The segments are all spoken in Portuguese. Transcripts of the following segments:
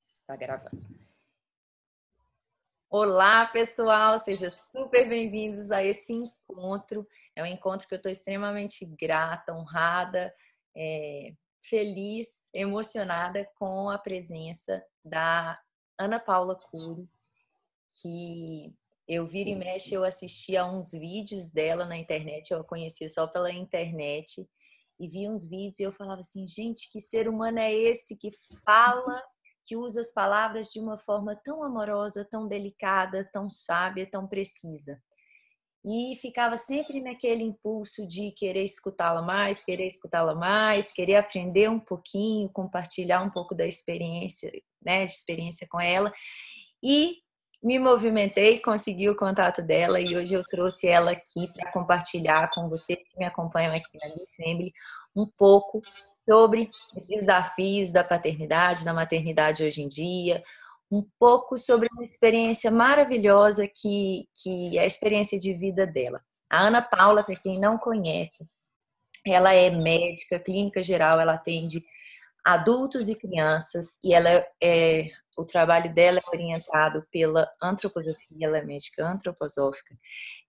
Está gravando. Olá, pessoal, sejam super bem-vindos a esse encontro. É um encontro que eu estou extremamente grata, honrada, feliz, emocionada com a presença da Ana Paula Cury, que eu vira e mexe, eu assisti a uns vídeos dela na internet, eu a conheci só pela internet, e vi uns vídeos e eu falava assim, gente, que ser humano é esse que fala, que usa as palavras de uma forma tão amorosa, tão delicada, tão sábia, tão precisa. E ficava sempre naquele impulso de querer escutá-la mais, querer aprender um pouquinho, compartilhar um pouco da experiência, né, de experiência com ela. E me movimentei, consegui o contato dela e hoje eu trouxe ela aqui para compartilhar com vocês que me acompanham aqui na Assembly um pouco sobre os desafios da paternidade, da maternidade hoje em dia, um pouco sobre uma experiência maravilhosa que é a experiência de vida dela. A Ana Paula, para quem não conhece, ela é médica, clínica geral, ela atende adultos e crianças, e o trabalho dela é orientado pela antroposofia, ela é médica antroposófica.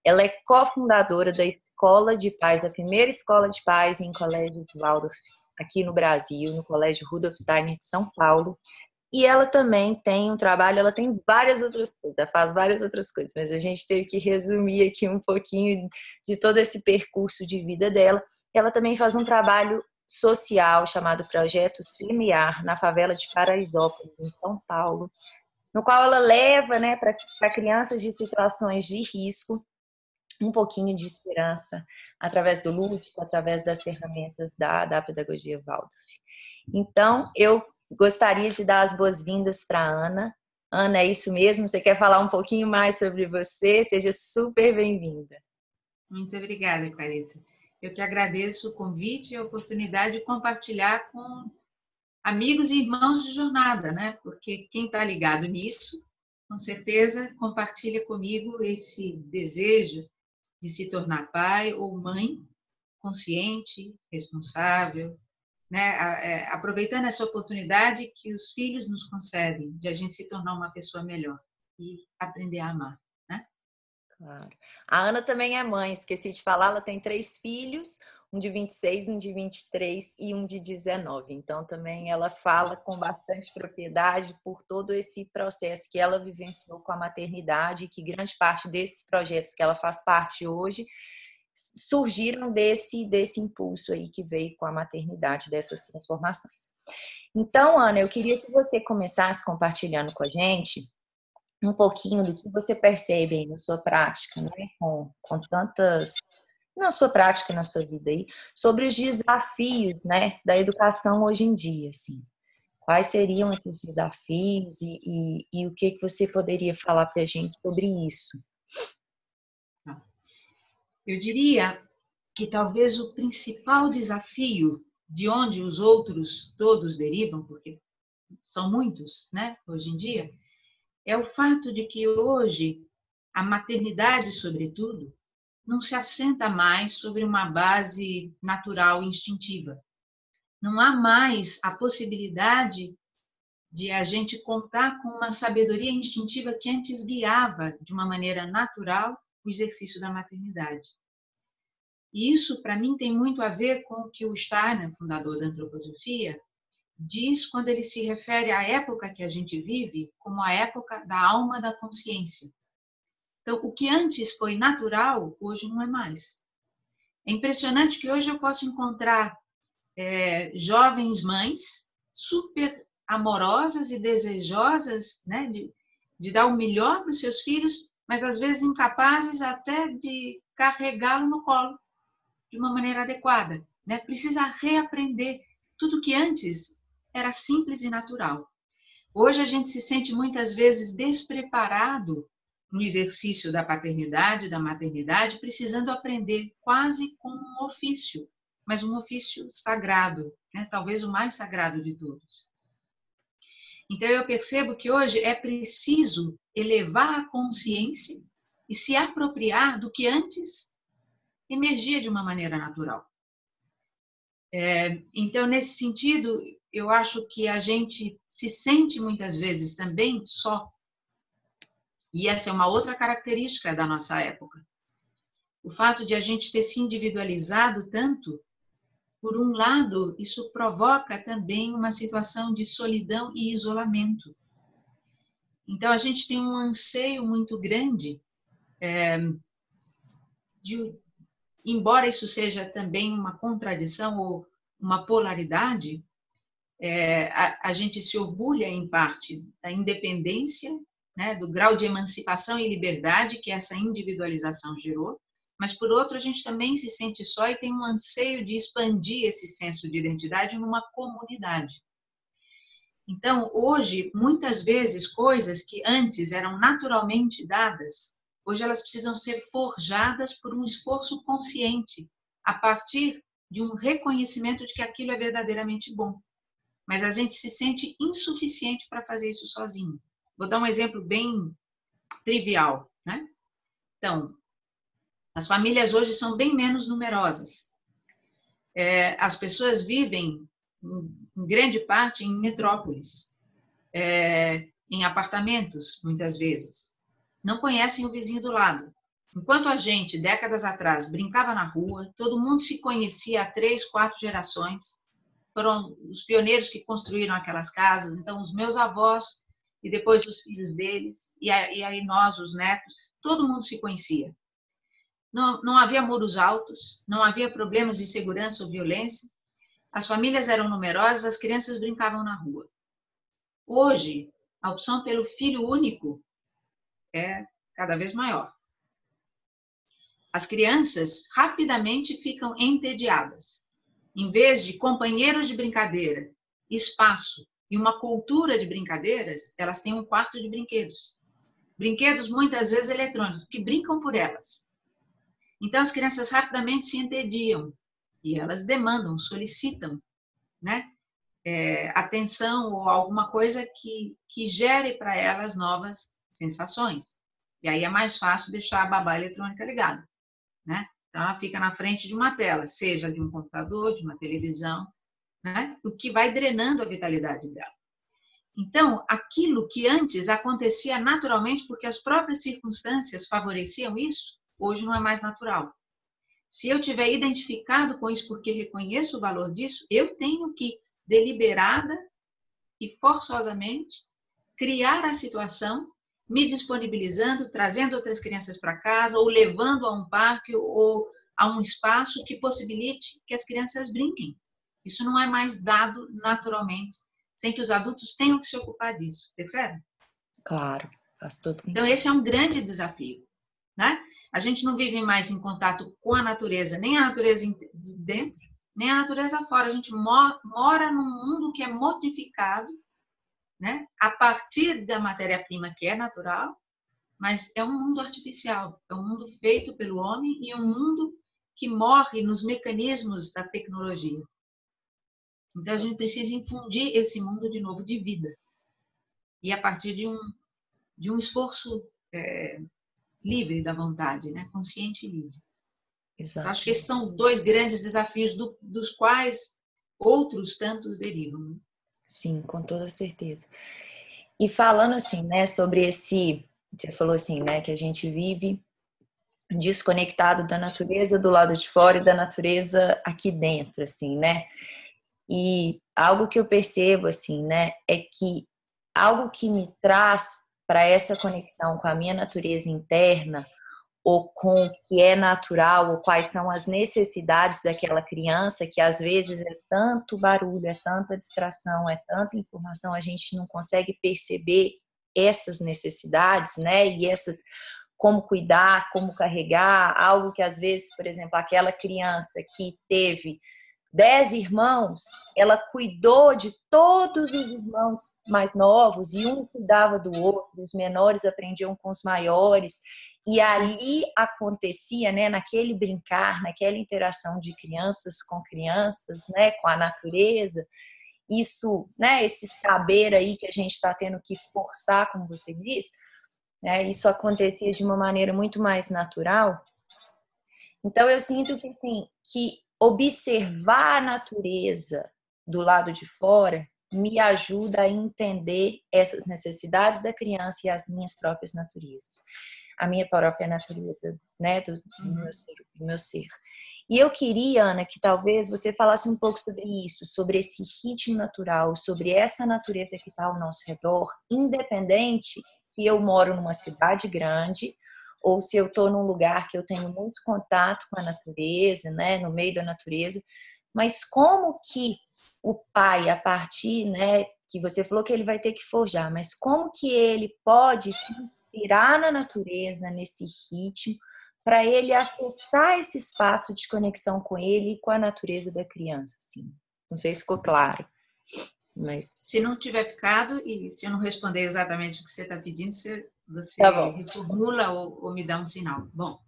Ela é cofundadora da Escola de Pais, a primeira escola de pais em colégios Waldorf aqui no Brasil, no Colégio Rudolf Steiner de São Paulo. E ela também tem um trabalho, ela tem várias outras coisas, ela faz várias outras coisas, mas a gente teve que resumir aqui um pouquinho de todo esse percurso de vida dela. Ela também faz um trabalho social chamado Projeto Semear, na favela de Paraisópolis, em São Paulo, no qual ela leva, né, para crianças de situações de risco um pouquinho de esperança através do lúdico, através das ferramentas da pedagogia Waldorf. Então, eu gostaria de dar as boas-vindas para a Ana. Ana, é isso mesmo? Você quer falar um pouquinho mais sobre você? Seja super bem-vinda. Muito obrigada, Clarissa. Eu que agradeço o convite e a oportunidade de compartilhar com amigos e irmãos de jornada, né? Porque quem está ligado nisso, com certeza, compartilha comigo esse desejo de se tornar pai ou mãe consciente, responsável, né? Aproveitando essa oportunidade que os filhos nos concedem de a gente se tornar uma pessoa melhor e aprender a amar, né? Claro. A Ana também é mãe, esqueci de falar, ela tem 3 filhos, um de 26, um de 23 e um de 19. Então, também ela fala com bastante propriedade por todo esse processo que ela vivenciou com a maternidade, que grande parte desses projetos que ela faz parte hoje surgiram desse impulso aí que veio com a maternidade, dessas transformações. Então, Ana, eu queria que você começasse compartilhando com a gente um pouquinho do que você percebe aí na sua prática, né? Com tantas... na sua prática, na sua vida aí, sobre os desafios, né, da educação hoje em dia, assim. Quais seriam esses desafios e o que você poderia falar para a gente sobre isso? Eu diria que talvez o principal desafio de onde os outros todos derivam, porque são muitos, né, hoje em dia, é o fato de que hoje a maternidade, sobretudo, não se assenta mais sobre uma base natural e instintiva. Não há mais a possibilidade de a gente contar com uma sabedoria instintiva que antes guiava de uma maneira natural o exercício da maternidade. E isso, para mim, tem muito a ver com o que o Steiner, fundador da antroposofia, diz quando ele se refere à época que a gente vive como a época da alma da consciência. Então, o que antes foi natural, hoje não é mais. É impressionante que hoje eu posso encontrar jovens mães super amorosas e desejosas, né, de dar o melhor para os seus filhos, mas às vezes incapazes até de carregá-lo no colo de uma maneira adequada, né? Precisa reaprender tudo que antes era simples e natural. Hoje a gente se sente muitas vezes despreparado no exercício da paternidade, da maternidade, precisando aprender quase como um ofício, mas um ofício sagrado, né? Talvez o mais sagrado de todos. Então eu percebo que hoje é preciso elevar a consciência e se apropriar do que antes emergia de uma maneira natural. Então, nesse sentido, eu acho que a gente se sente muitas vezes também só. E essa é uma outra característica da nossa época. O fato de a gente ter se individualizado tanto, por um lado, isso provoca também uma situação de solidão e isolamento. Então, a gente tem um anseio muito grande embora isso seja também uma contradição ou uma polaridade, a gente se orgulha, em parte, da independência, né, do grau de emancipação e liberdade que essa individualização gerou, mas, por outro, a gente também se sente só e tem um anseio de expandir esse senso de identidade numa comunidade. Então, hoje, muitas vezes, coisas que antes eram naturalmente dadas, hoje elas precisam ser forjadas por um esforço consciente, a partir de um reconhecimento de que aquilo é verdadeiramente bom. Mas a gente se sente insuficiente para fazer isso sozinho. Vou dar um exemplo bem trivial, né? Então, as famílias hoje são bem menos numerosas. As pessoas vivem, em grande parte, em metrópoles, em apartamentos, muitas vezes. Não conhecem o vizinho do lado. Enquanto a gente, décadas atrás, brincava na rua, todo mundo se conhecia há 3, 4 gerações, foram os pioneiros que construíram aquelas casas, então os meus avós e depois os filhos deles, e aí nós, os netos, todo mundo se conhecia. Não havia muros altos, não havia problemas de segurança ou violência, as famílias eram numerosas, as crianças brincavam na rua. Hoje, a opção pelo filho único é cada vez maior. As crianças rapidamente ficam entediadas. Em vez de companheiros de brincadeira, espaço e uma cultura de brincadeiras, elas têm um quarto de brinquedos. Brinquedos muitas vezes eletrônicos, que brincam por elas. Então as crianças rapidamente se entediam e elas demandam, solicitam, né? Atenção ou alguma coisa que gere para elas novas sensações. E aí é mais fácil deixar a babá eletrônica ligada, né? Então ela fica na frente de uma tela, seja de um computador, de uma televisão, né? O que vai drenando a vitalidade dela. Então, aquilo que antes acontecia naturalmente porque as próprias circunstâncias favoreciam isso, hoje não é mais natural. Se eu tiver identificado com isso porque reconheço o valor disso, eu tenho que, deliberada e forçosamente, criar a situação, me disponibilizando, trazendo outras crianças para casa, ou levando a um parque ou a um espaço que possibilite que as crianças brinquem. Isso não é mais dado naturalmente, sem que os adultos tenham que se ocupar disso, percebe? Claro, faz todo sentido. Então, esse é um grande desafio, né? A gente não vive mais em contato com a natureza, nem a natureza de dentro, nem a natureza fora. A gente mora num mundo que é modificado, né? A partir da matéria-prima que é natural, mas é um mundo artificial, é um mundo feito pelo homem e um mundo que morre nos mecanismos da tecnologia. Então, a gente precisa infundir esse mundo de novo de vida. E a partir de um esforço livre da vontade, né? Consciente e livre. Exato. Então, acho que esses são 2 grandes desafios dos quais outros tantos derivam. Né? Sim, com toda certeza. E falando assim, né, sobre você falou assim, né, que a gente vive desconectado da natureza do lado de fora e da natureza aqui dentro, assim, né? E algo que eu percebo, assim, né, é que algo que me traz para essa conexão com a minha natureza interna, ou com o que é natural, ou quais são as necessidades daquela criança, que às vezes é tanto barulho, é tanta distração, é tanta informação, a gente não consegue perceber essas necessidades, né? E essas, como cuidar, como carregar, algo que às vezes, por exemplo, aquela criança que teve 10 irmãos, ela cuidou de todos os irmãos mais novos e um cuidava do outro, os menores aprendiam com os maiores. E ali acontecia, né, naquele brincar, naquela interação de crianças com crianças, né, com a natureza, isso, né, esse saber aí que a gente está tendo que forçar, como você diz, né, isso acontecia de uma maneira muito mais natural. Então eu sinto que, assim, que observar a natureza do lado de fora me ajuda a entender essas necessidades da criança e as minhas próprias naturezas. A minha própria natureza, né, do meu ser. E eu queria, Ana, que talvez você falasse um pouco sobre isso, sobre esse ritmo natural, sobre essa natureza que está ao nosso redor, independente se eu moro numa cidade grande ou se eu estou num lugar que eu tenho muito contato com a natureza, né, no meio da natureza, mas como que o pai, a partir, né, que você falou que ele vai ter que forjar, mas como que ele pode se inspirar na natureza, nesse ritmo, para ele acessar esse espaço de conexão com ele e com a natureza da criança, assim. Não sei se ficou claro, mas... Se não tiver ficado, e se eu não responder exatamente o que você está pedindo, você Tá bom. reformula ou me dá um sinal. Bom,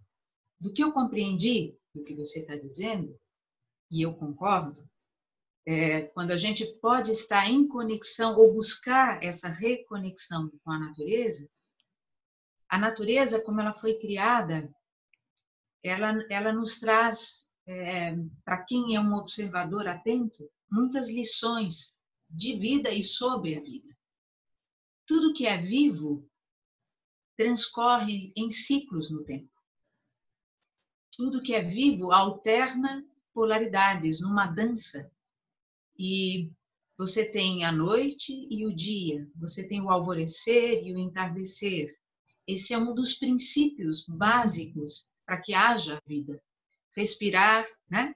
do que eu compreendi do que você está dizendo, e eu concordo, quando a gente pode estar em conexão ou buscar essa reconexão com a natureza como ela foi criada, ela nos traz, para quem é um observador atento, muitas lições de vida e sobre a vida. Tudo que é vivo transcorre em ciclos no tempo. Tudo que é vivo alterna polaridades numa dança. E você tem a noite e o dia, você tem o alvorecer e o entardecer. Esse é um dos princípios básicos para que haja vida. Respirar, né?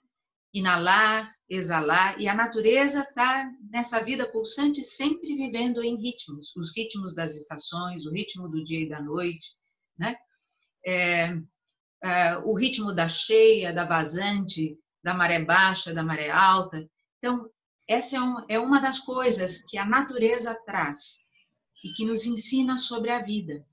Inalar, exalar, e a natureza está nessa vida pulsante sempre vivendo em ritmos, os ritmos das estações, o ritmo do dia e da noite, né? O ritmo da cheia, da vazante, da maré baixa, da maré alta. Então, essa é uma das coisas que a natureza traz e que nos ensina sobre a vida.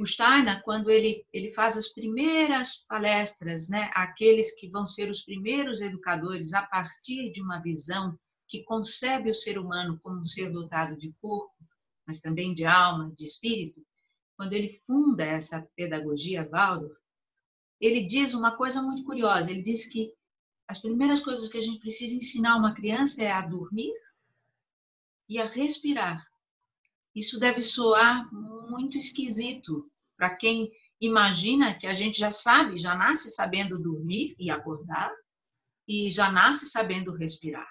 O Steiner, quando ele faz as primeiras palestras, né, aqueles que vão ser os primeiros educadores a partir de uma visão que concebe o ser humano como um ser dotado de corpo, mas também de alma, de espírito, quando ele funda essa pedagogia Waldorf, ele diz uma coisa muito curiosa, ele diz que as primeiras coisas que a gente precisa ensinar uma criança é a dormir e a respirar. Isso deve soar muito esquisito para quem imagina que a gente já sabe, já nasce sabendo dormir e acordar e já nasce sabendo respirar.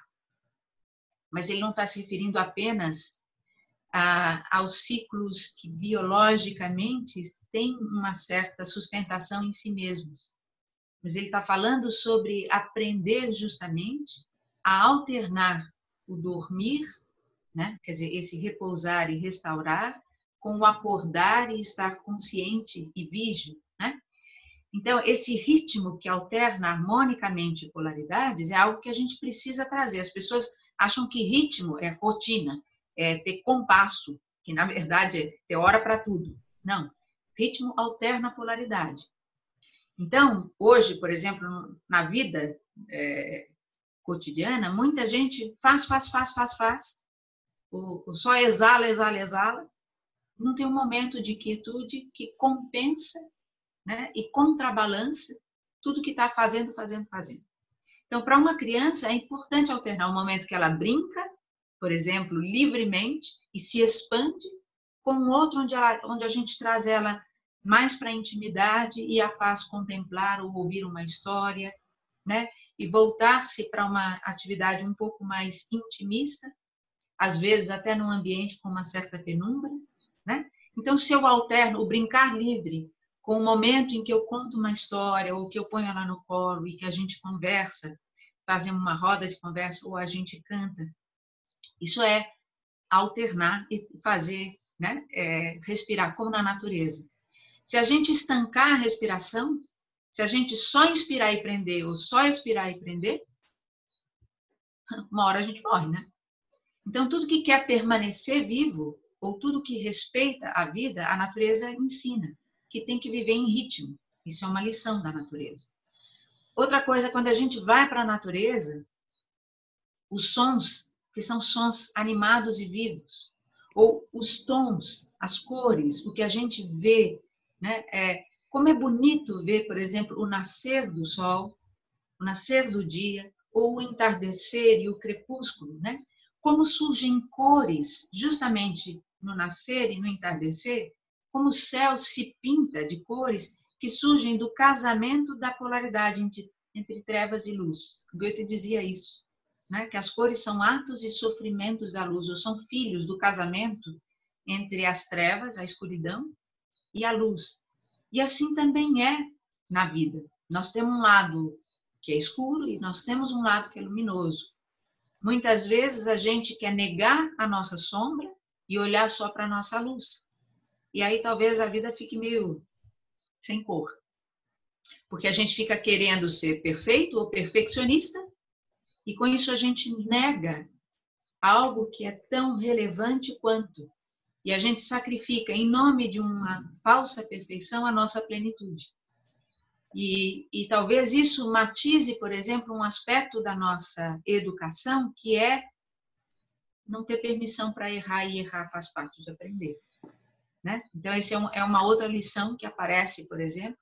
Mas ele não está se referindo apenas aos ciclos que biologicamente têm uma certa sustentação em si mesmos. Mas ele está falando sobre aprender justamente a alternar o dormir, né? Quer dizer, esse repousar e restaurar, com o acordar e estar consciente e vígil, né? Então, esse ritmo que alterna harmonicamente polaridades é algo que a gente precisa trazer. As pessoas acham que ritmo é rotina, é ter compasso, que na verdade é ter hora para tudo. Não, ritmo alterna polaridade. Então, hoje, por exemplo, na vida cotidiana, muita gente faz, só exala, exala, exala, não tem um momento de quietude que compensa, né, e contrabalança tudo que está fazendo. Então, para uma criança, é importante alternar o momento que ela brinca, por exemplo, livremente, e se expande, com um outro onde a gente traz ela mais para a intimidade e a faz contemplar ou ouvir uma história, né, e voltar-se para uma atividade um pouco mais intimista, às vezes até num ambiente com uma certa penumbra, né? Então, se eu alterno o brincar livre com o momento em que eu conto uma história ou que eu ponho ela no colo e que a gente conversa, fazemos uma roda de conversa ou a gente canta, isso é alternar e fazer, né, respirar como na natureza. Se a gente estancar a respiração, se a gente só inspirar e prender ou só expirar e prender, uma hora a gente morre, né? Então, tudo que quer permanecer vivo, ou tudo que respeita a vida, a natureza ensina, que tem que viver em ritmo. Isso é uma lição da natureza. Outra coisa, quando a gente vai para a natureza, os sons, que são sons animados e vivos, ou os tons, as cores, o que a gente vê, né? Como é bonito ver, por exemplo, o nascer do sol, o nascer do dia, ou o entardecer e o crepúsculo, né? Como surgem cores justamente no nascer e no entardecer, como o céu se pinta de cores que surgem do casamento da polaridade entre trevas e luz. Goethe dizia isso, né? Que as cores são atos e sofrimentos da luz, ou são filhos do casamento entre as trevas, a escuridão, e a luz. E assim também é na vida. Nós temos um lado que é escuro e nós temos um lado que é luminoso. Muitas vezes a gente quer negar a nossa sombra e olhar só para a nossa luz. E aí talvez a vida fique meio sem cor. Porque a gente fica querendo ser perfeito ou perfeccionista e com isso a gente nega algo que é tão relevante quanto. E a gente sacrifica em nome de uma falsa perfeição a nossa plenitude. E talvez isso matize, por exemplo, um aspecto da nossa educação que é não ter permissão para errar, e errar faz parte de aprender, né? Então, essa é uma outra lição que aparece, por exemplo,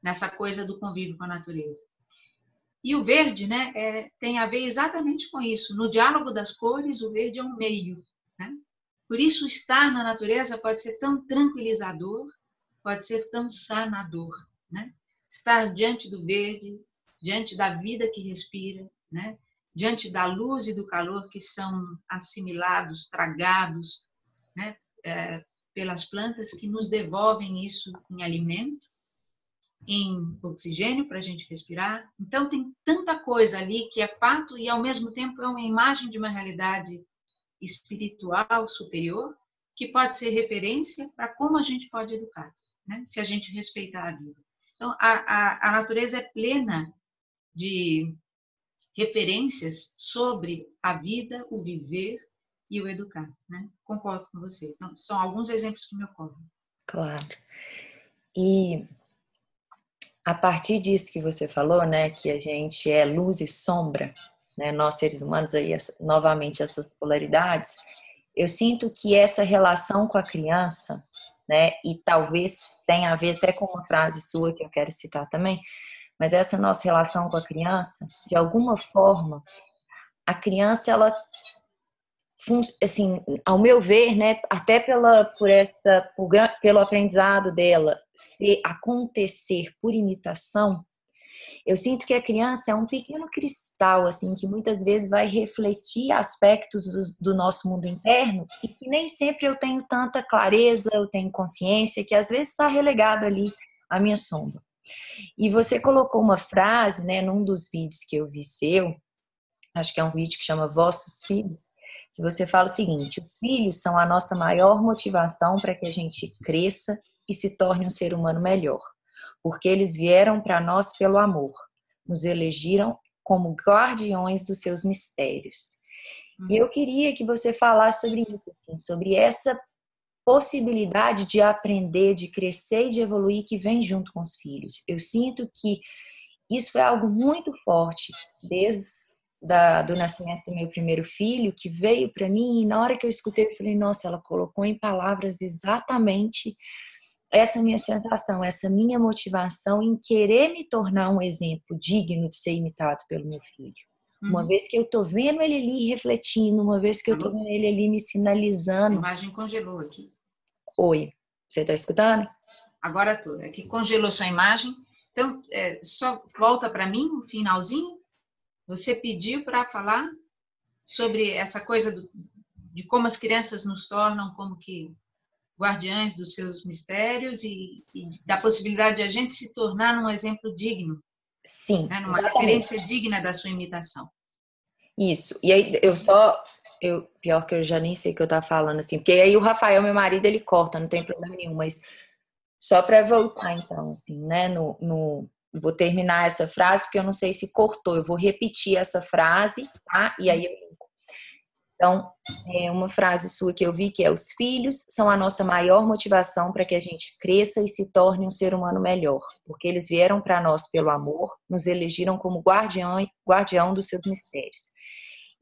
nessa coisa do convívio com a natureza. E o verde, né, tem a ver exatamente com isso. No diálogo das cores, o verde é um meio, né? Por isso, estar na natureza pode ser tão tranquilizador, pode ser tão sanador, né? Estar diante do verde, diante da vida que respira, né? Diante da luz e do calor que são assimilados, tragados, né? Pelas plantas que nos devolvem isso em alimento, em oxigênio para a gente respirar. Então tem tanta coisa ali que é fato e ao mesmo tempo é uma imagem de uma realidade espiritual superior que pode ser referência para como a gente pode educar, né? Se a gente respeitar a vida. Então a natureza é plena de referências sobre a vida, o viver e o educar, né? Concordo com você. Então, são alguns exemplos que me ocorrem. Claro. E a partir disso que você falou, né, que a gente é luz e sombra, né, nós seres humanos, aí novamente essas polaridades, eu sinto que essa relação com a criança, né, e talvez tenha a ver até com uma frase sua que eu quero citar também, mas essa nossa relação com a criança, de alguma forma, a criança, ela, assim, ao meu ver, né, até pelo aprendizado dela acontecer por imitação, eu sinto que a criança é um pequeno cristal, assim, que muitas vezes vai refletir aspectos do nosso mundo interno e que nem sempre eu tenho tanta clareza, eu tenho consciência, que às vezes está relegado ali à minha sombra. E você colocou uma frase, né, num dos vídeos que eu vi seu, acho que é um vídeo que chama Vossos Filhos, que você fala o seguinte: os filhos são a nossa maior motivação para que a gente cresça e se torne um ser humano melhor, porque eles vieram para nós pelo amor, nos elegiram como guardiões dos seus mistérios. E eu queria que você falasse sobre isso, assim, sobre essa possibilidade de aprender, de crescer e de evoluir que vem junto com os filhos. Eu sinto que isso foi algo muito forte desde do nascimento do meu primeiro filho, que veio para mim, e na hora que eu escutei, eu falei, nossa, ela colocou em palavras exatamente essa minha sensação, essa minha motivação em querer me tornar um exemplo digno de ser imitado pelo meu filho. Uma vez que eu tô vendo ele ali refletindo, uma vez que eu tô vendo ele ali me sinalizando. A imagem congelou aqui. Oi, você tá escutando? Agora tô. É que congelou sua imagem. Então, só volta para mim no finalzinho. Você pediu para falar sobre essa coisa de como as crianças nos tornam como que guardiães dos seus mistérios e da possibilidade de a gente se tornar um exemplo digno. Sim, né? Numa exatamente. referência digna da sua imitação. Isso. E aí pior que eu já nem sei o que eu tava falando assim, porque aí o Rafael, meu marido, ele corta, não tem problema nenhum, mas só para voltar então, assim, né, vou terminar essa frase porque eu não sei se cortou, eu vou repetir essa frase, tá? E aí então, é uma frase sua que eu vi que é: os filhos são a nossa maior motivação para que a gente cresça e se torne um ser humano melhor, porque eles vieram para nós pelo amor, nos elegiram como guardião dos seus mistérios.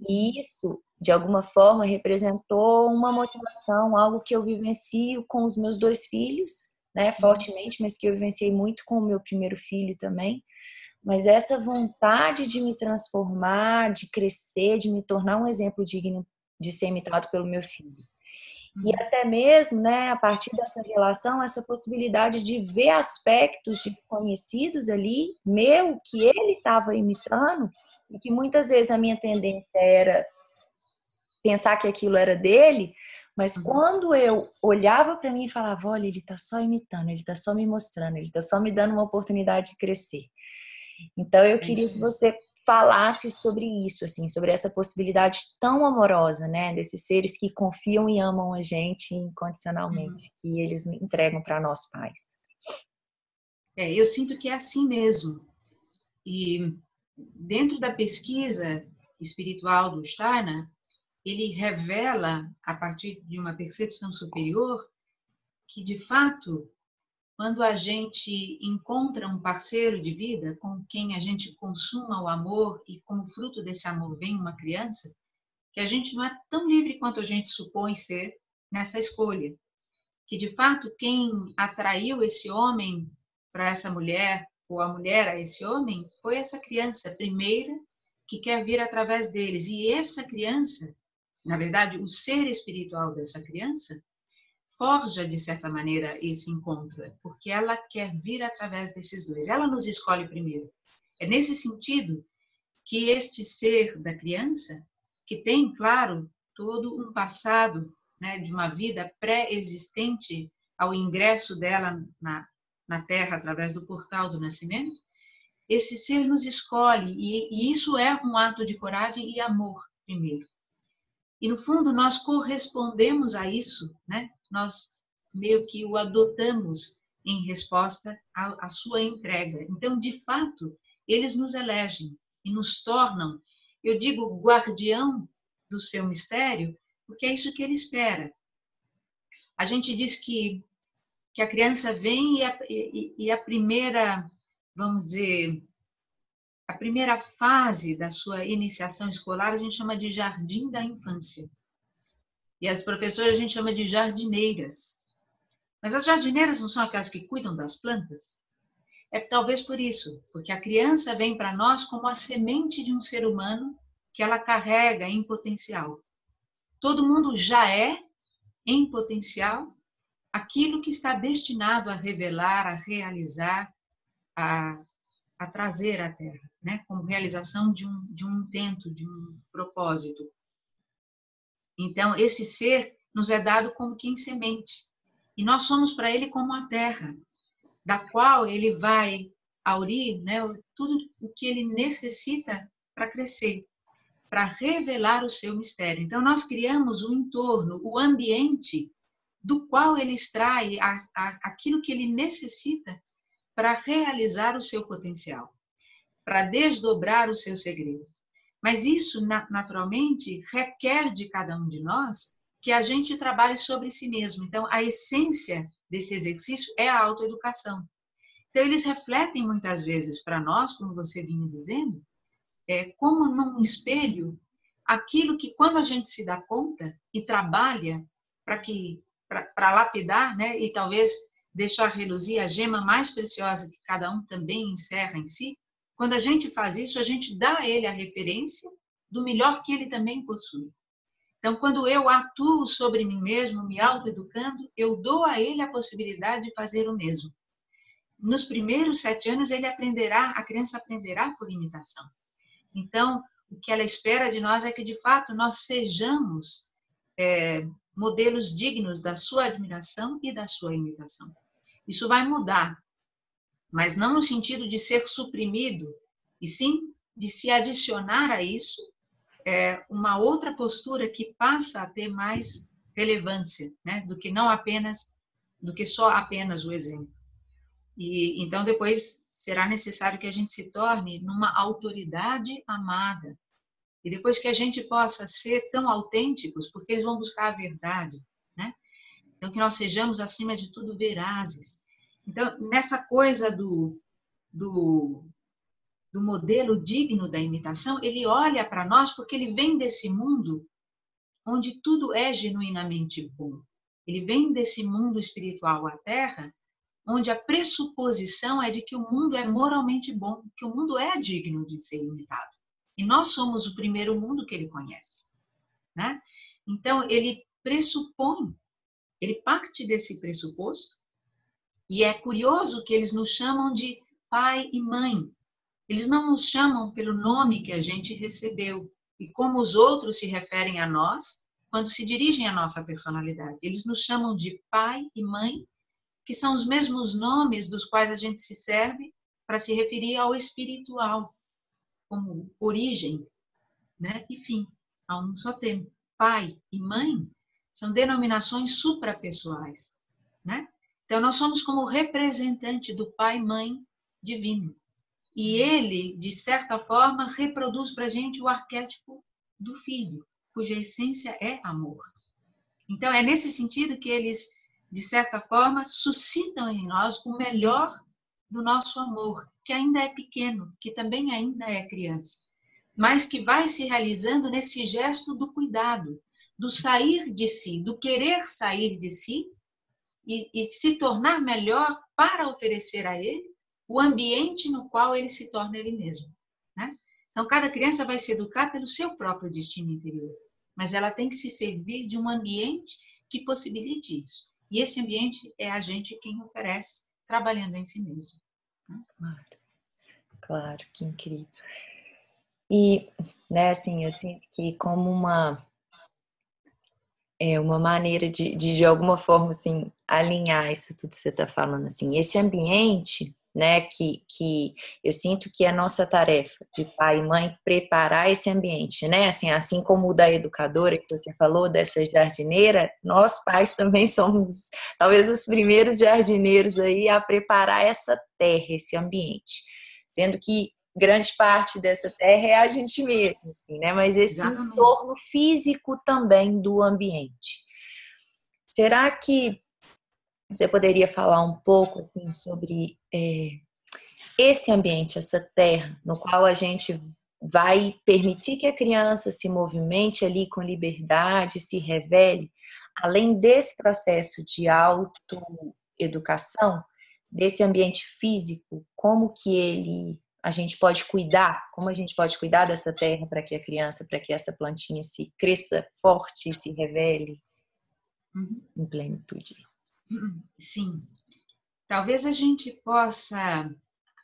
E isso, de alguma forma, representou uma motivação, algo que eu vivencio com os meus dois filhos, né, fortemente, mas que eu vivenciei muito com o meu primeiro filho também, mas essa vontade de me transformar, de crescer, de me tornar um exemplo digno de ser imitado pelo meu filho. E até mesmo, né, a partir dessa relação, essa possibilidade de ver aspectos desconhecidos ali, meu, que ele estava imitando, e que muitas vezes a minha tendência era pensar que aquilo era dele, mas quando eu olhava para mim e falava, olha, ele está só imitando, ele está só me mostrando, ele está só me dando uma oportunidade de crescer. Então eu queria que você falasse sobre isso, assim, sobre essa possibilidade tão amorosa, né, desses seres que confiam e amam a gente incondicionalmente, que eles entregam para nós pais. Eu sinto que é assim mesmo. E dentro da pesquisa espiritual do Steiner, ele revela, a partir de uma percepção superior, que, de fato, quando a gente encontra um parceiro de vida com quem a gente consuma o amor e como fruto desse amor vem uma criança, que a gente não é tão livre quanto a gente supõe ser nessa escolha. Que, de fato, quem atraiu esse homem para essa mulher, ou a mulher a esse homem, foi essa criança primeira que quer vir através deles. E essa criança, na verdade, o ser espiritual dessa criança, forja, de certa maneira, esse encontro, porque ela quer vir através desses dois. Ela nos escolhe primeiro. É nesse sentido que este ser da criança, que tem, claro, todo um passado, né, de uma vida pré-existente ao ingresso dela na Terra através do portal do nascimento, esse ser nos escolhe, e isso é um ato de coragem e amor, primeiro. E, no fundo, nós correspondemos a isso, né? Nós meio que o adotamos em resposta à sua entrega. Então, de fato, eles nos elegem e nos tornam, eu digo, guardião do seu mistério, porque é isso que ele espera. A gente diz que a criança vem e a primeira, vamos dizer, a primeira fase da sua iniciação escolar a gente chama de jardim da infância. E as professoras a gente chama de jardineiras. Mas as jardineiras não são aquelas que cuidam das plantas? É talvez por isso, porque a criança vem para nós como a semente de um ser humano que ela carrega em potencial. Todo mundo já é, em potencial, aquilo que está destinado a revelar, a realizar, a trazer à Terra, né? Como realização de um intento, de um propósito. Então, esse ser nos é dado como quem semente. E nós somos para ele como a terra, da qual ele vai aurir, né, tudo o que ele necessita para crescer, para revelar o seu mistério. Então, nós criamos o entorno, o ambiente do qual ele extrai aquilo que ele necessita para realizar o seu potencial, para desdobrar o seu segredo. Mas isso, naturalmente, requer de cada um de nós que a gente trabalhe sobre si mesmo. Então, a essência desse exercício é a autoeducação. Então, eles refletem muitas vezes para nós, como você vinha dizendo, como num espelho, aquilo que quando a gente se dá conta e trabalha para lapidar, né, e talvez deixar reluzir a gema mais preciosa que cada um também encerra em si, quando a gente faz isso, a gente dá a ele a referência do melhor que ele também possui. Então, quando eu atuo sobre mim mesmo, me autoeducando, eu dou a ele a possibilidade de fazer o mesmo. Nos primeiros 7 anos, a criança aprenderá por imitação. Então, o que ela espera de nós é que, de fato, nós sejamos modelos dignos da sua admiração e da sua imitação. Isso vai mudar, mas não no sentido de ser suprimido, e sim de se adicionar a isso uma outra postura que passa a ter mais relevância, né, do que só apenas o exemplo. E então depois será necessário que a gente se torne numa autoridade amada. E depois que a gente possa ser tão autênticos, porque eles vão buscar a verdade, né? Então que nós sejamos acima de tudo verazes. Então, nessa coisa do modelo digno da imitação, ele olha para nós porque ele vem desse mundo onde tudo é genuinamente bom. Ele vem desse mundo espiritual à Terra, onde a pressuposição é de que o mundo é moralmente bom, que o mundo é digno de ser imitado. E nós somos o primeiro mundo que ele conhece, né? Então, ele pressupõe, ele parte desse pressuposto, e é curioso que eles nos chamam de pai e mãe. Eles não nos chamam pelo nome que a gente recebeu e como os outros se referem a nós quando se dirigem à nossa personalidade. Eles nos chamam de pai e mãe, que são os mesmos nomes dos quais a gente se serve para se referir ao espiritual, como origem, né? Enfim, há um só termo. Pai e mãe são denominações suprapessoais, né? Então, nós somos como representante do pai e mãe divino. E ele, de certa forma, reproduz para a gente o arquétipo do filho, cuja essência é amor. Então, é nesse sentido que eles, de certa forma, suscitam em nós o melhor do nosso amor, que ainda é pequeno, que também ainda é criança, mas que vai se realizando nesse gesto do cuidado, do sair de si, do querer sair de si e se tornar melhor para oferecer a ele o ambiente no qual ele se torna ele mesmo, né? Então, cada criança vai se educar pelo seu próprio destino interior, mas ela tem que se servir de um ambiente que possibilite isso. E esse ambiente é a gente quem oferece, trabalhando em si mesmo. Claro, claro, que incrível. E, né, assim, eu sinto que como uma maneira de alguma forma, assim, alinhar isso tudo que você está falando, assim, esse ambiente, né, que eu sinto que é a nossa tarefa de pai e mãe preparar esse ambiente, né, assim como o da educadora que você falou, dessa jardineira, nós pais também somos talvez os primeiros jardineiros aí a preparar essa terra, esse ambiente, sendo que grande parte dessa terra é a gente mesmo, assim, né? Mas esse Exatamente. entorno físico também do ambiente. Será que você poderia falar um pouco assim sobre esse ambiente, essa terra, no qual a gente vai permitir que a criança se movimente ali com liberdade, se revele, além desse processo de autoeducação, desse ambiente físico, como que a gente pode cuidar, como a gente pode cuidar dessa terra para que a criança, para que essa plantinha se cresça forte e se revele em plenitude. Sim. Talvez a gente possa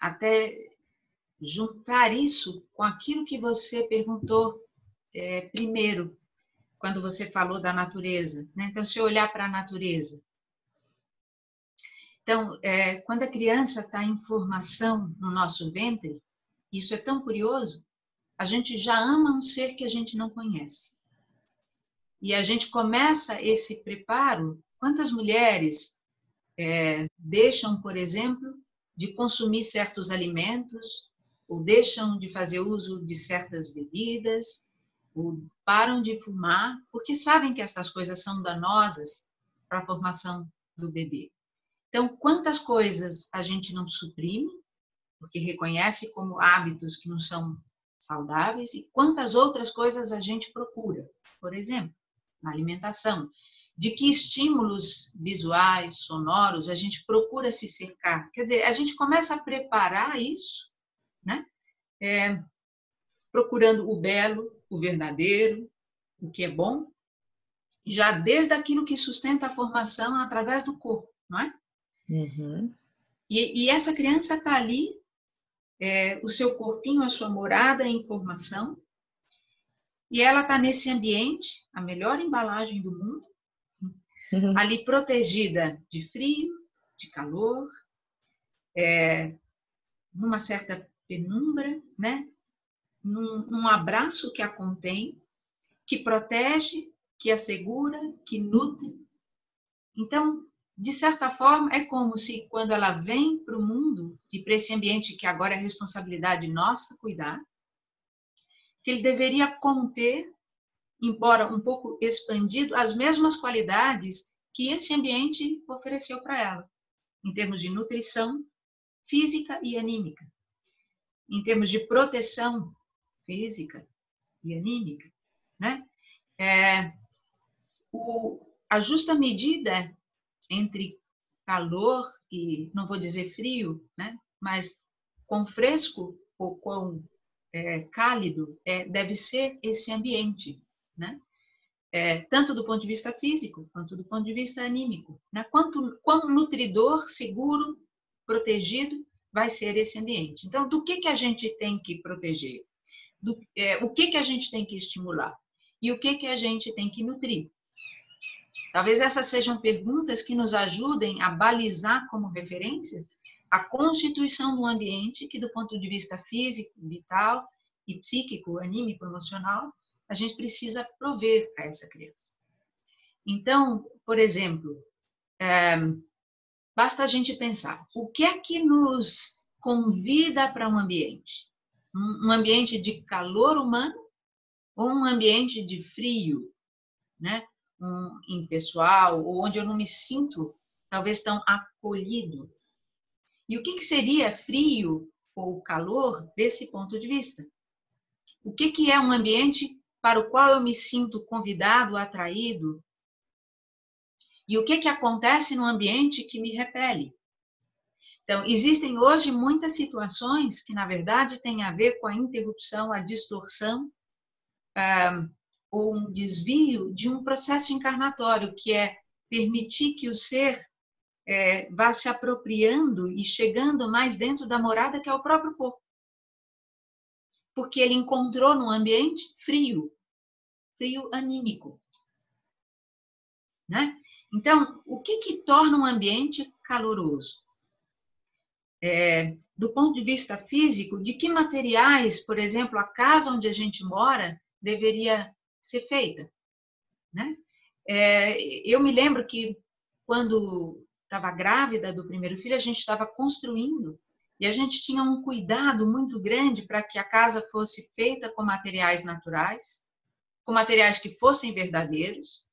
até juntar isso com aquilo que você perguntou primeiro, quando você falou da natureza, né? Então, se eu olhar para a natureza. Então, quando a criança está em formação no nosso ventre, isso é tão curioso, a gente já ama um ser que a gente não conhece. E a gente começa esse preparo. Quantas mulheres deixam, por exemplo, de consumir certos alimentos, ou deixam de fazer uso de certas bebidas, ou param de fumar, porque sabem que essas coisas são danosas para a formação do bebê. Então, quantas coisas a gente não suprime, porque reconhece como hábitos que não são saudáveis, e quantas outras coisas a gente procura, por exemplo, na alimentação. De que estímulos visuais, sonoros, a gente procura se cercar. Quer dizer, a gente começa a preparar isso, né? Procurando o belo, o verdadeiro, o que é bom, já desde aquilo que sustenta a formação através do corpo, não é? Uhum. E essa criança está ali, o seu corpinho, a sua morada em formação, e ela está nesse ambiente, a melhor embalagem do mundo, ali protegida de frio, de calor, numa certa penumbra, né? Num abraço que a contém, que protege, que assegura, que nutre. Então, de certa forma, é como se quando ela vem para o mundo e para esse ambiente que agora é responsabilidade nossa cuidar, que ele deveria conter, embora um pouco expandido, as mesmas qualidades que esse ambiente ofereceu para ela, em termos de nutrição física e anímica, em termos de proteção física e anímica, né? A justa medida entre calor e, não vou dizer frio, né? Mas quão fresco ou quão cálido deve ser esse ambiente, né? Tanto do ponto de vista físico, quanto do ponto de vista anímico. Né? Quão nutridor, seguro, protegido vai ser esse ambiente. Então, do que a gente tem que proteger? O que a gente tem que estimular? E o que a gente tem que nutrir? Talvez essas sejam perguntas que nos ajudem a balizar como referências a constituição do ambiente que, do ponto de vista físico, vital e psíquico, anímico, emocional, a gente precisa prover a essa criança. Então, por exemplo, basta a gente pensar, o que é que nos convida para um ambiente? Um ambiente de calor humano ou um ambiente de frio, né? Impessoal, ou onde eu não me sinto talvez tão acolhido. E o que seria frio ou calor desse ponto de vista? O que é um ambiente para o qual eu me sinto convidado, atraído? E o que acontece no ambiente que me repele? Então, existem hoje muitas situações que, na verdade, têm a ver com a interrupção, a distorção, ou um desvio de um processo encarnatório, que é permitir que o ser vá se apropriando e chegando mais dentro da morada que é o próprio corpo. Porque ele encontrou num ambiente frio anímico. Né? Então, o que torna um ambiente caloroso? Do ponto de vista físico, de que materiais, por exemplo, a casa onde a gente mora deveria ser feita? Né? Eu me lembro que quando estava grávida do primeiro filho, a gente estava construindo e a gente tinha um cuidado muito grande para que a casa fosse feita com materiais naturais, com materiais que fossem verdadeiros,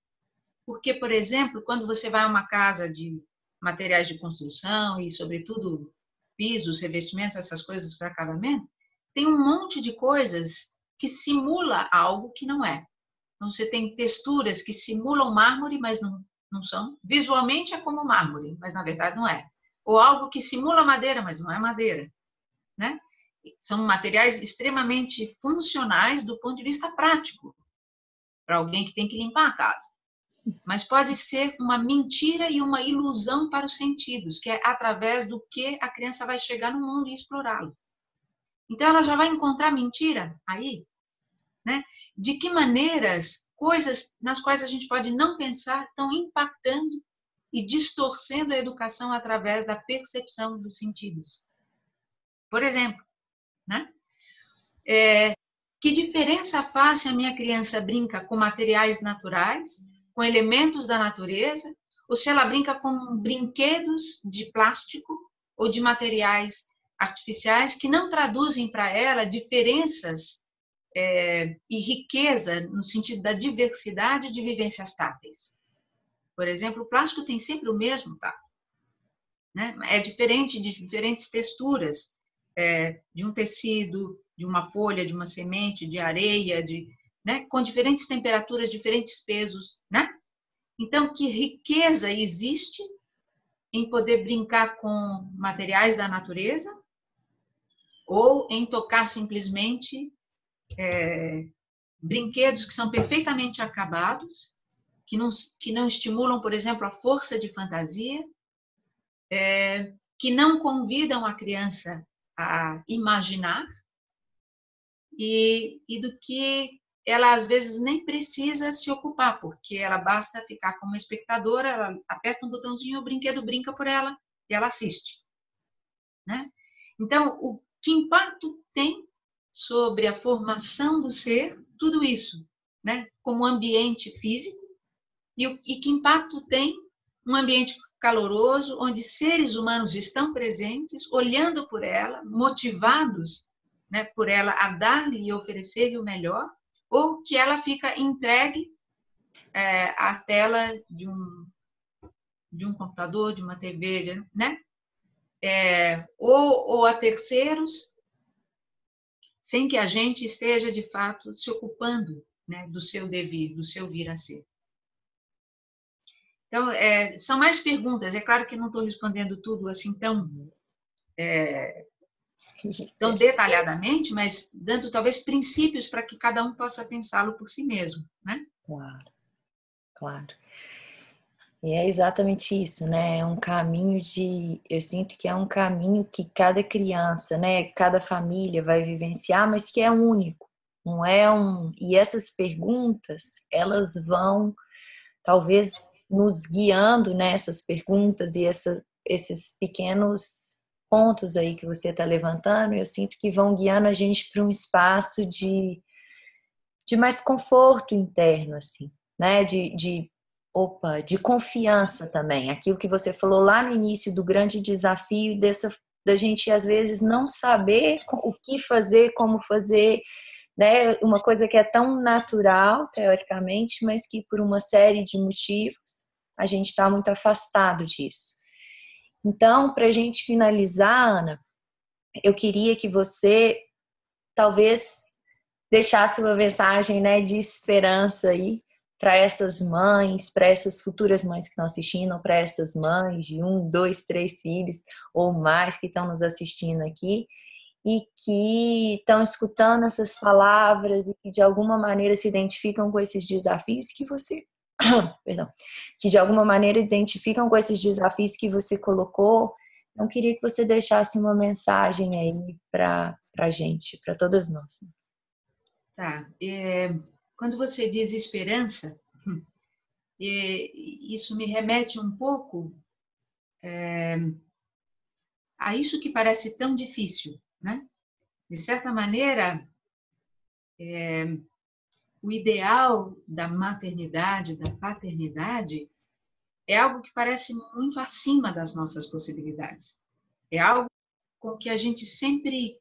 porque, por exemplo, quando você vai a uma casa de materiais de construção e, sobretudo, pisos, revestimentos, essas coisas para acabamento, tem um monte de coisas que simula algo que não é. Então, você tem texturas que simulam mármore, mas não são. Visualmente é como mármore, mas na verdade não é. Ou algo que simula madeira, mas não é madeira. Né? São materiais extremamente funcionais do ponto de vista prático, para alguém que tem que limpar a casa. Mas pode ser uma mentira e uma ilusão para os sentidos, que é através do que a criança vai chegar no mundo e explorá-lo. Então, ela já vai encontrar mentira aí, né? De que maneiras coisas nas quais a gente pode não pensar estão impactando e distorcendo a educação através da percepção dos sentidos. Por exemplo, né? Que diferença faz se a minha criança brinca com materiais naturais, com elementos da natureza, ou se ela brinca com brinquedos de plástico ou de materiais artificiais que não traduzem para ela diferenças e riqueza no sentido da diversidade de vivências táteis. Por exemplo, o plástico tem sempre o mesmo tato, né? É diferente de diferentes texturas, de um tecido, de uma folha, de uma semente, de areia, né? Com diferentes temperaturas, diferentes pesos, né? Então, que riqueza existe em poder brincar com materiais da natureza ou em tocar simplesmente brinquedos que são perfeitamente acabados, que não estimulam, por exemplo, a força de fantasia, que não convidam a criança a imaginar e do que ela, às vezes, nem precisa se ocupar, porque ela basta ficar como espectadora, ela aperta um botãozinho, o brinquedo brinca por ela e ela assiste. Né? Então, que impacto tem sobre a formação do ser tudo isso, né? Como ambiente físico, e que impacto tem um ambiente caloroso, onde seres humanos estão presentes, olhando por ela, motivados, né, por ela a dar-lhe e oferecer-lhe o melhor, ou que ela fica entregue à tela de um computador, de uma TV, né? Ou a terceiros, sem que a gente esteja, de fato, se ocupando, né, do seu devir, do seu vir a ser. Então, são mais perguntas. É claro que não estou respondendo tudo assim tão detalhadamente, mas dando talvez princípios para que cada um possa pensá-lo por si mesmo, né? Claro, claro. E é exatamente isso, né? É um caminho eu sinto que é um caminho que cada criança, né, cada família vai vivenciar, mas que é único. Não é e essas perguntas, elas vão talvez nos guiando nessas perguntas e esses pequenos pontos aí que você está levantando, eu sinto que vão guiando a gente para um espaço de mais conforto interno, assim, né? De confiança também. Aquilo que você falou lá no início do grande desafio da gente às vezes não saber o que fazer, como fazer, né? Uma coisa que é tão natural, teoricamente, mas que por uma série de motivos a gente está muito afastado disso. Então, para a gente finalizar, Ana, eu queria que você talvez deixasse uma mensagem, né, de esperança aí para essas mães, para essas futuras mães que estão assistindo, para essas mães de 1, 2, 3 filhos ou mais que estão nos assistindo aqui e que estão escutando essas palavras e que de alguma maneira se identificam com esses desafios que você, perdão, que de alguma maneira identificam com esses desafios que você colocou. Então, queria que você deixasse uma mensagem aí para a gente, para todas nós. Tá. Quando você diz esperança, isso me remete um pouco a isso que parece tão difícil, né? De certa maneira, o ideal da maternidade, da paternidade, é algo que parece muito acima das nossas possibilidades. É algo com que a gente sempre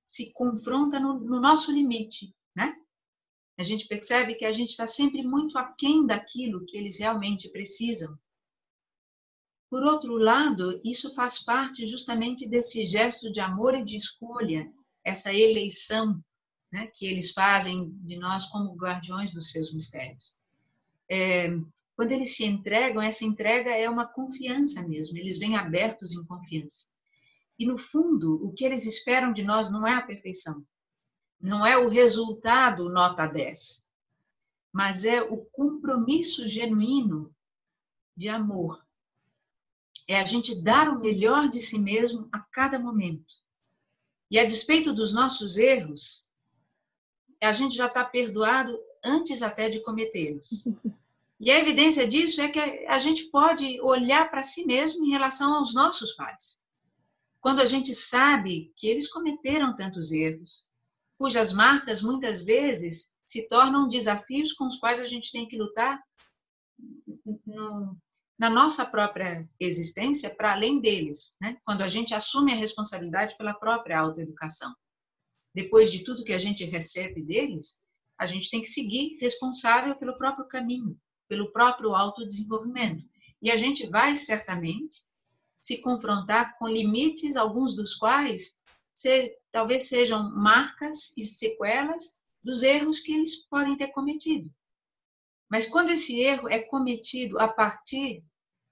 se confronta no nosso limite, né? A gente percebe que a gente está sempre muito aquém daquilo que eles realmente precisam. Por outro lado, isso faz parte justamente desse gesto de amor e de escolha, essa eleição, né, que eles fazem de nós como guardiões dos seus mistérios. Quando eles se entregam, essa entrega é uma confiança mesmo, eles vêm abertos em confiança. E, no fundo, o que eles esperam de nós não é a perfeição, não é o resultado nota 10, mas é o compromisso genuíno de amor. É a gente dar o melhor de si mesmo a cada momento. E a despeito dos nossos erros, a gente já está perdoado antes até de cometê-los. E a evidência disso é que a gente pode olhar para si mesmo em relação aos nossos pais. Quando a gente sabe que eles cometeram tantos erros, cujas marcas muitas vezes se tornam desafios com os quais a gente tem que lutar na nossa própria existência para além deles, né? Quando a gente assume a responsabilidade pela própria autoeducação. Depois de tudo que a gente recebe deles, a gente tem que seguir responsável pelo próprio caminho, pelo próprio autodesenvolvimento. E a gente vai certamente se confrontar com limites, alguns dos quais talvez sejam marcas e sequelas dos erros que eles podem ter cometido. Mas quando esse erro é cometido a partir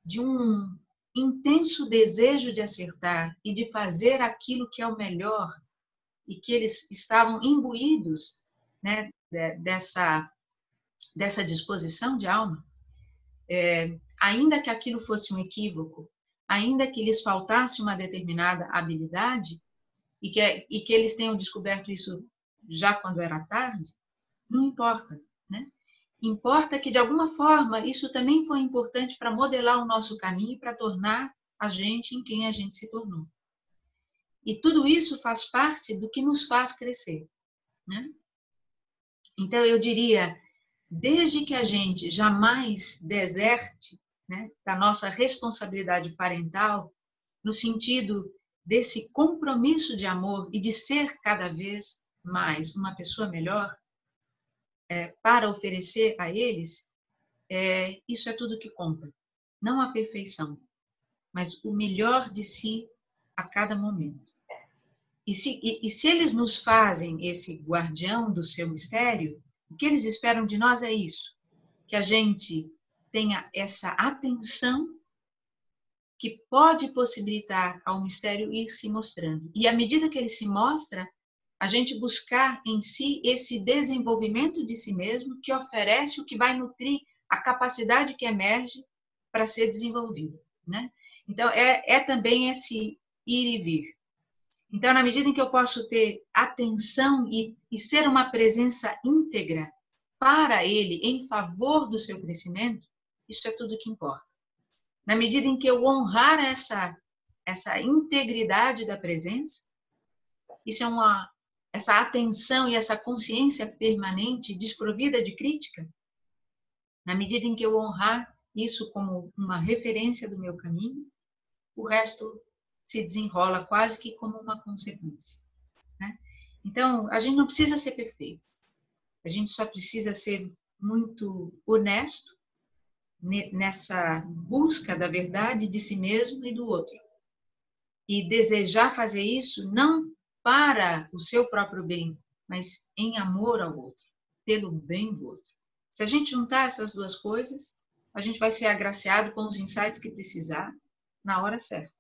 de um intenso desejo de acertar e de fazer aquilo que é o melhor, e que eles estavam imbuídos, né, dessa disposição de alma, ainda que aquilo fosse um equívoco, ainda que lhes faltasse uma determinada habilidade, e que eles tenham descoberto isso já quando era tarde, não importa, né? Importa que, de alguma forma, isso também foi importante para modelar o nosso caminho e para tornar a gente em quem a gente se tornou. E tudo isso faz parte do que nos faz crescer, né? Então, eu diria, desde que a gente jamais deserte, né, da nossa responsabilidade parental, no sentido desse compromisso de amor e de ser cada vez mais uma pessoa melhor, para oferecer a eles, isso é tudo que conta. Não a perfeição, mas o melhor de si a cada momento. E se eles nos fazem esse guardião do seu mistério, o que eles esperam de nós é isso, que a gente tenha essa atenção que pode possibilitar ao mistério ir se mostrando. E à medida que ele se mostra, a gente buscar em si esse desenvolvimento de si mesmo que oferece o que vai nutrir a capacidade que emerge para ser desenvolvida, né? Então, é também esse ir e vir. Então, na medida em que eu posso ter atenção e ser uma presença íntegra para ele, em favor do seu crescimento, isso é tudo que importa. Na medida em que eu honrar essa integridade da presença, isso é essa atenção e essa consciência permanente, desprovida de crítica, na medida em que eu honrar isso como uma referência do meu caminho, o resto se desenrola quase que como uma consequência, né? Então, a gente não precisa ser perfeito. A gente só precisa ser muito honesto nessa busca da verdade de si mesmo e do outro. E desejar fazer isso não para o seu próprio bem, mas em amor ao outro, pelo bem do outro. Se a gente juntar essas duas coisas, a gente vai ser agraciado com os insights que precisar na hora certa.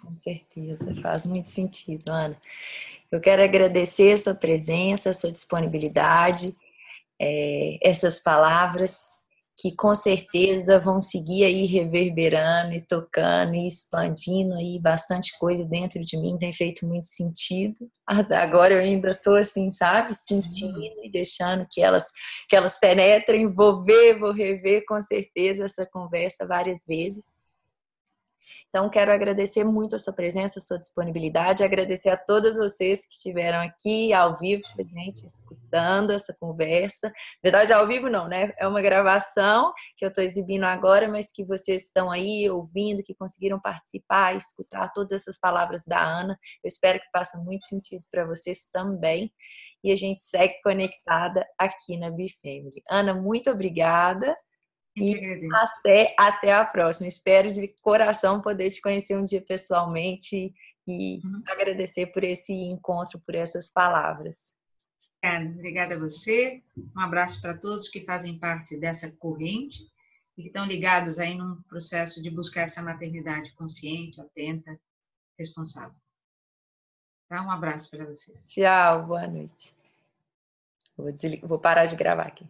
Com certeza, faz muito sentido, Ana. Eu quero agradecer a sua presença, a sua disponibilidade, essas palavras que com certeza vão seguir aí reverberando e tocando e expandindo aí bastante coisa dentro de mim, tem feito muito sentido. Agora eu ainda estou assim, sabe, sentindo e deixando que elas penetrem, vou ver, vou rever com certeza essa conversa várias vezes. Então, quero agradecer muito a sua presença, a sua disponibilidade, agradecer a todas vocês que estiveram aqui ao vivo com a gente, escutando essa conversa. Na verdade, ao vivo não, né? É uma gravação que eu estou exibindo agora, mas que vocês estão aí ouvindo, que conseguiram participar, escutar todas essas palavras da Ana. Eu espero que faça muito sentido para vocês também. E a gente segue conectada aqui na BeFamily. Ana, muito obrigada. E até a próxima. Espero de coração poder te conhecer um dia pessoalmente e agradecer por esse encontro, por essas palavras. Obrigada a você. Um abraço para todos que fazem parte dessa corrente e que estão ligados aí num processo de buscar essa maternidade consciente, atenta, responsável. Tá? Um abraço para vocês. Tchau, boa noite. Vou parar de gravar aqui.